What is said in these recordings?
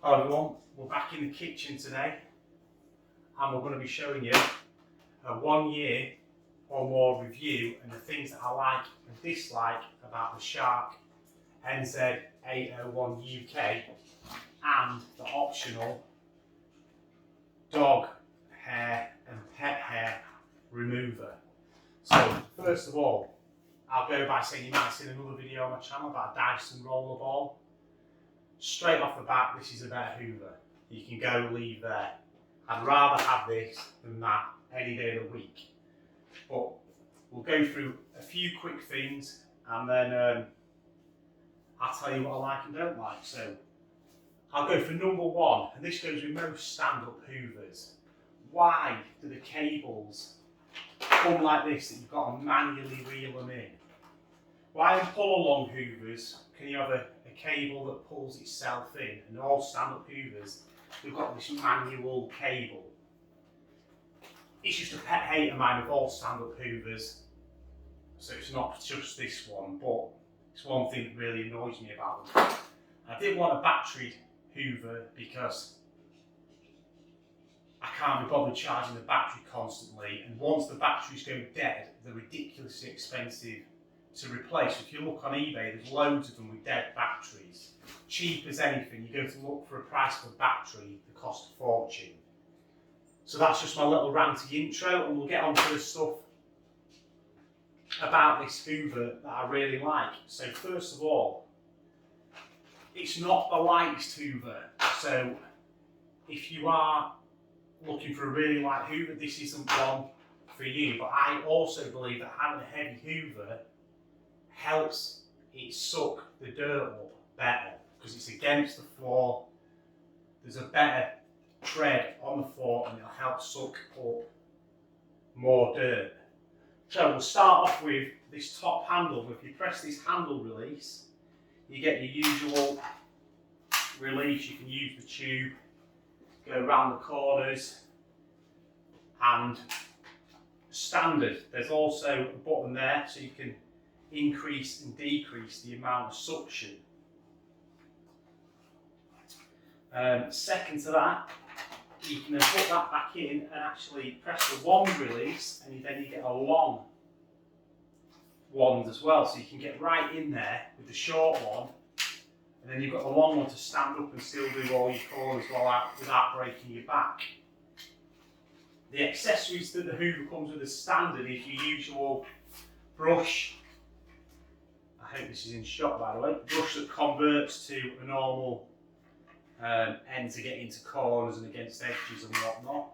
Hello everyone, we're back in the kitchen today and we're going to be showing you a 1 year or more review and the things that I like and dislike about the Shark NZ801UK and the optional dog hair and pet hair remover. So first of all, I'll go by saying you might have seen another video on my channel about a Dyson rollerball. Straight off the bat, this is a better Hoover. You can go leave there. I'd rather have this than that any day of the week. But we'll go through a few quick things and then I'll tell you what I like and don't like. So I'll go for number one, and this goes with most stand-up Hoovers. Why do the cables come like this that you've got to manually reel them in? Why in pull-along Hoovers can you have a cable that pulls itself in, and all stand-up Hoovers, we've got this manual cable. It's just a pet hate of mine with all stand-up Hoovers, so it's not just this one, but it's one thing that really annoys me about them. I did want a battery Hoover because I can't be bothered charging the battery constantly, and once the batteries go dead, they're ridiculously expensive to replace. If you look on eBay, there's loads of them with dead batteries. Cheap as anything, you go to look for a price of a battery, they cost a fortune. So that's just my little ranty intro, and we'll get on to the stuff about this Hoover that I really like. So first of all, it's not the lightest Hoover. So if you are looking for a really light Hoover, this isn't one for you. But I also believe that having a heavy Hoover helps it suck the dirt up better because it's against the floor. There's a better tread on the floor and it'll help suck up more dirt. So we'll start off with this top handle. If you press this handle release, you get your usual release. You can use the tube, go around the corners, and standard. There's also a button there so you can increase and decrease the amount of suction. Second to that, you can then put that back in and actually press the wand release, and then you get a long wand as well, so you can get right in there with the short one, and then you've got the long one to stand up and still do all your corners without breaking your back. The accessories that the Hoover comes with as standard is your usual brush. I hope this is in shot by the way. Brush that converts to a normal end to get into corners and against edges and whatnot.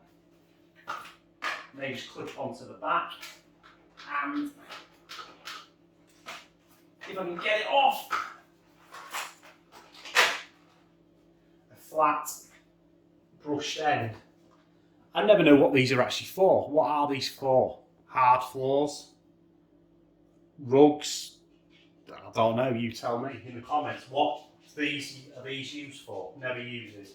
And they just clip onto the back. And if I can get it off, a flat brushed end. I never know what these are actually for. What are these for? Hard floors? Rugs? I don't know, you tell me in the comments. What are these used for? Never use it.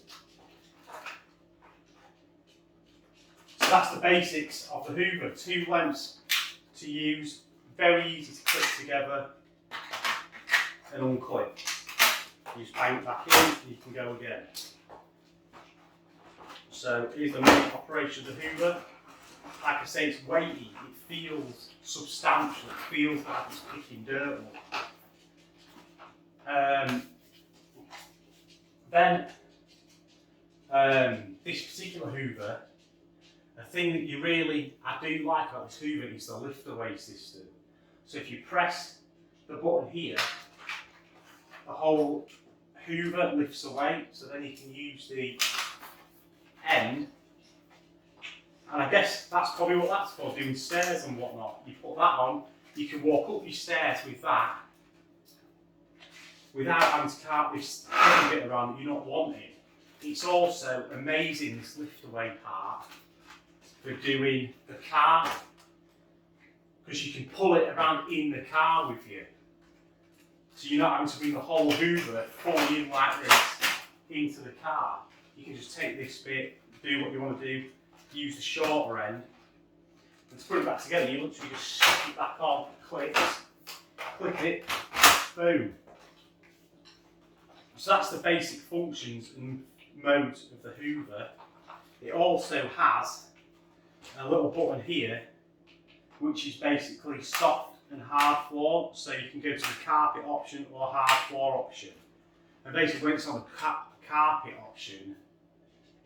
So that's the basics of the Hoover. 2 lengths to use, very easy to clip together and unclip. You just bang it back in and you can go again. So here's the main operation of the Hoover. Like I say, it's weighty, it feels substantial, it feels like it's picking dirt up. This particular Hoover, a thing that I do like about this Hoover is the lift away system. So if you press the button here, the whole Hoover lifts away, so then you can use the end. And I guess that's probably what that's for, doing stairs and whatnot. You put that on, you can walk up your stairs with that without having to cart this heavy bit around that you're not wanting. It's also amazing, this lift away part, for doing the car, because you can pull it around in the car with you. So you're not having to bring the whole Hoover fully in like this into the car. You can just take this bit, do what you want to do, use the shorter end, and to put it back together, you literally just stick it back on, click it, boom. So that's the basic functions, and modes of the Hoover, it also has a little button here which is basically soft and hard floor, so you can go to the carpet option or hard floor option. And basically when it's on the carpet option,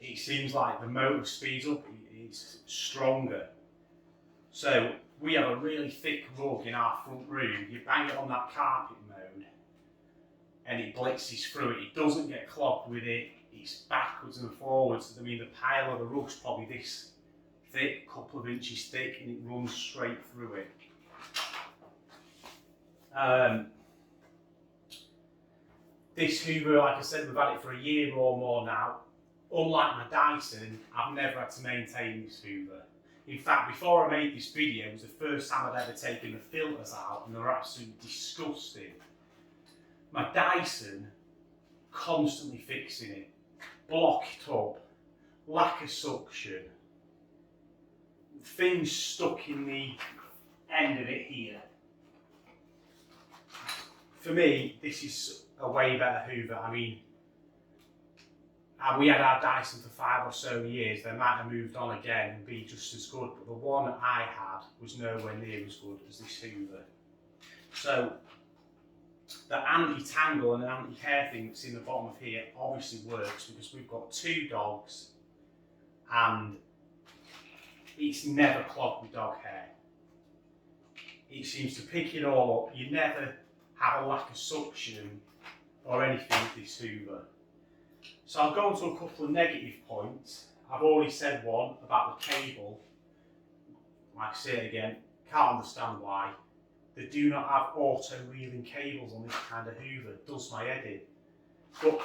it seems like the motor speeds up, it's stronger. So we have a really thick rug in our front room. You bang it on that carpet mode and it blitzes through it. It doesn't get clogged with it. It's backwards and forwards. I mean, the pile of the rug's probably this thick, couple of inches thick, and it runs straight through it. This Hoover, like I said, we've had it for a year or more now. Unlike my Dyson, I've never had to maintain this Hoover. In fact, before I made this video, it was the first time I'd ever taken the filters out, and they're absolutely disgusting. My Dyson, constantly fixing it. Block it up, lack of suction, things stuck in the end of it here. For me, this is a way better Hoover. I mean, we had our Dyson for 5 or so years. They might have moved on again and be just as good, but the one I had was nowhere near as good as this Hoover. So the anti-tangle and anti-hair thing that's in the bottom of here obviously works because we've got 2 dogs and it's never clogged with dog hair. It seems to pick it all up. You never have a lack of suction or anything with this Hoover. So I'll go on to a couple of negative points. I've already said one about the cable. Like I say it again, can't understand why. They do not have auto-reeling cables on this kind of Hoover. It does my head in. But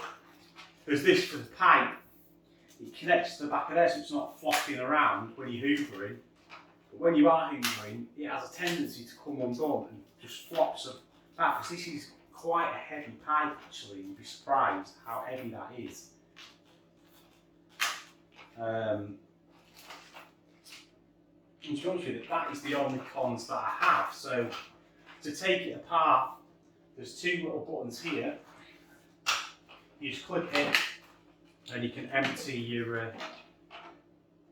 there's this for the pipe. It connects to the back of there so it's not flopping around when you're hoovering. But when you are hoovering, it has a tendency to come undone and just flops back. Because this is quite a heavy pipe actually. You'd be surprised how heavy that is. And to be honest with you, that is the only cons that I have. So to take it apart, there's 2 little buttons here. You just click it and you can empty your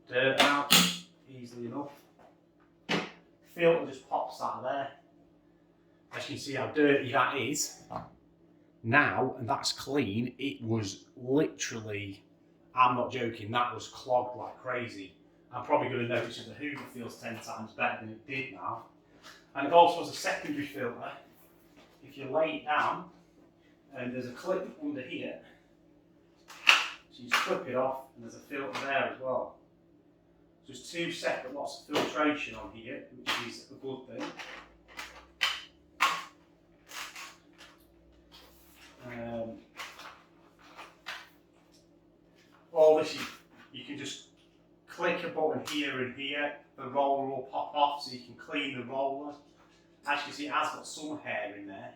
dirt out easily enough. Filter just pops out of there. As you can see how dirty that is now, and that's clean. It was literally, I'm not joking, that was clogged like crazy. I'm probably going to notice that the Hoover feels 10 times better than it did now. And it also has a secondary filter. If you lay it down, and there's a clip under here, so you just clip it off, and there's a filter there as well. So there's 2 separate lots of filtration on here, which is a good thing. All this, you can just click a button here and here, the roller will pop off so you can clean the roller. As you can see, it has got some hair in there,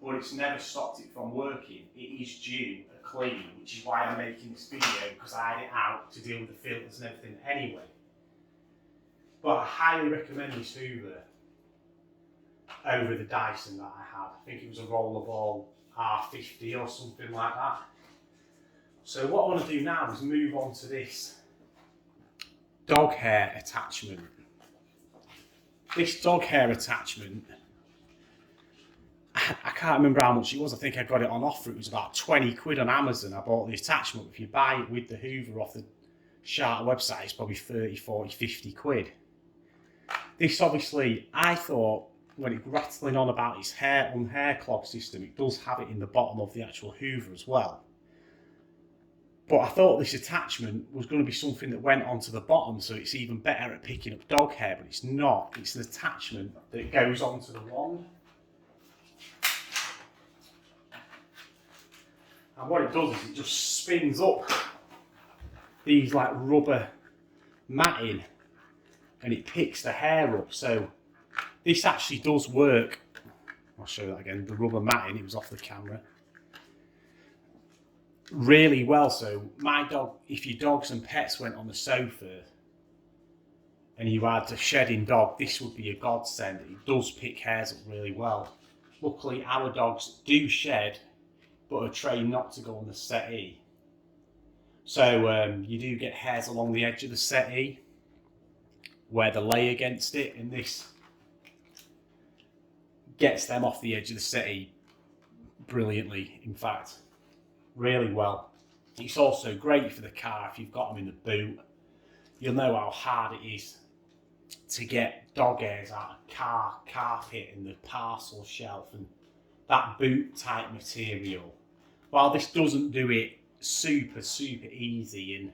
but it's never stopped it from working. It is due a clean, which is why I'm making this video, because I had it out to deal with the filters and everything anyway. But I highly recommend this Hoover over the Dyson that I had. I think it was a Rollerball R50 or something like that. So what I want to do now is move on to this dog hair attachment. This dog hair attachment, I can't remember how much it was. I think I got it on offer. It was about 20 quid on Amazon. I bought the attachment. If you buy it with the Hoover off the Shark website, it's probably 30, 40, 50 quid. This obviously, I thought, when it's rattling on about its hair clog system, it does have it in the bottom of the actual Hoover as well. But I thought this attachment was going to be something that went onto the bottom, so it's even better at picking up dog hair, but it's not. It's an attachment that goes onto the wand. And what it does is it just spins up these like rubber matting and it picks the hair up. So this actually does work. I'll show that again. The rubber matting, it was off the camera. Really well. So my dog, if your dogs and pets went on the sofa and you had a shedding dog, this would be a godsend. It does pick hairs up really well. Luckily our dogs do shed, but are trained not to go on the settee. So you do get hairs along the edge of the settee where they lay against it, and this gets them off the edge of the settee brilliantly, in fact, really well. It's also great for the car if you've got them in the boot. You'll know how hard it is to get dog hairs out of car carpet and the parcel shelf and that boot type material. While this doesn't do it super easy and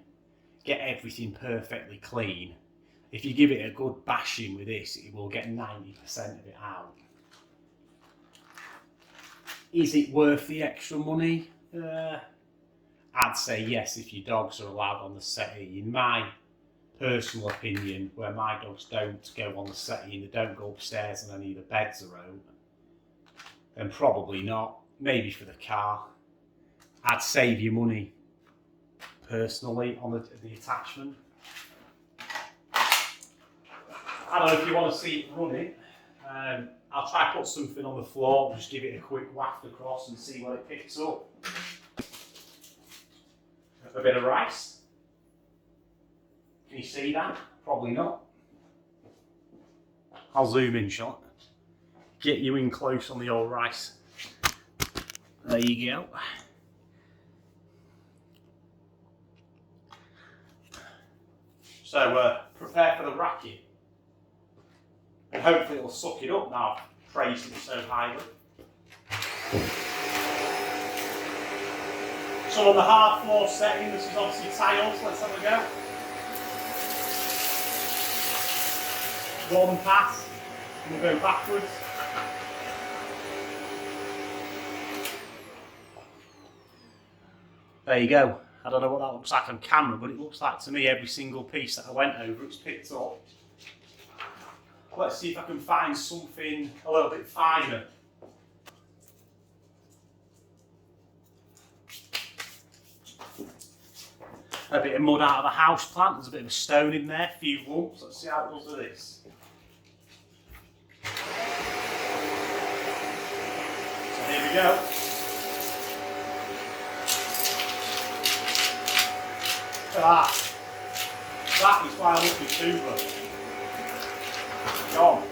get everything perfectly clean, if you give it a good bashing with this, it will get 90% of it out. Is it worth the extra money? I'd say yes if your dogs are allowed on the settee. In my personal opinion, where my dogs don't go on the settee and they don't go upstairs and any of the beds are out, then probably not. Maybe for the car. I'd save you money personally on the attachment. I don't know if you want to see it running. I'll try to put something on the floor, just give it a quick waft across and see what it picks up. A bit of rice. Can you see that? Probably not. I'll zoom in, shot. Get you in close on the old rice. There you go. So prepare for the racket. And hopefully it'll suck it up now. I've praised it so highly. So on the hard floor setting, this is obviously tiles. Let's have a go. One pass. And we'll go backwards. There you go. I don't know what that looks like on camera, but it looks like to me every single piece that I went over, it's picked up. Let's see if I can find something a little bit finer. A bit of mud out of the house plant, there's a bit of a stone in there, a few lumps. Let's see how it does with this. So here we go. Look at that. That is why I love this Hoover. Gone.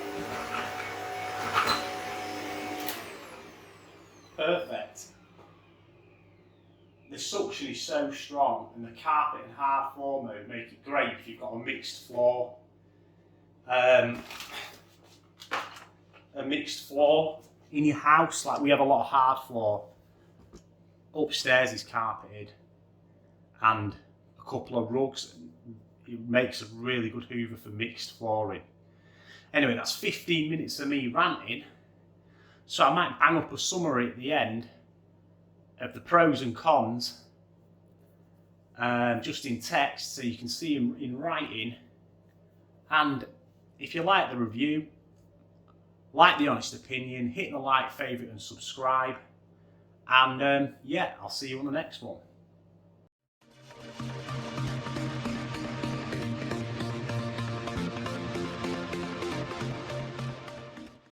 Perfect. The suction is so strong, and the carpet and hard floor mode make it great if you've got a mixed floor. A mixed floor in your house, like we have a lot of hard floor. Upstairs is carpeted, and a couple of rugs. It makes a really good Hoover for mixed flooring. Anyway, that's 15 minutes of me ranting, so I might bang up a summary at the end of the pros and cons, just in text so you can see them in writing. And if you like the review, like the honest opinion, hit the like, favourite and subscribe, and yeah, I'll see you on the next one.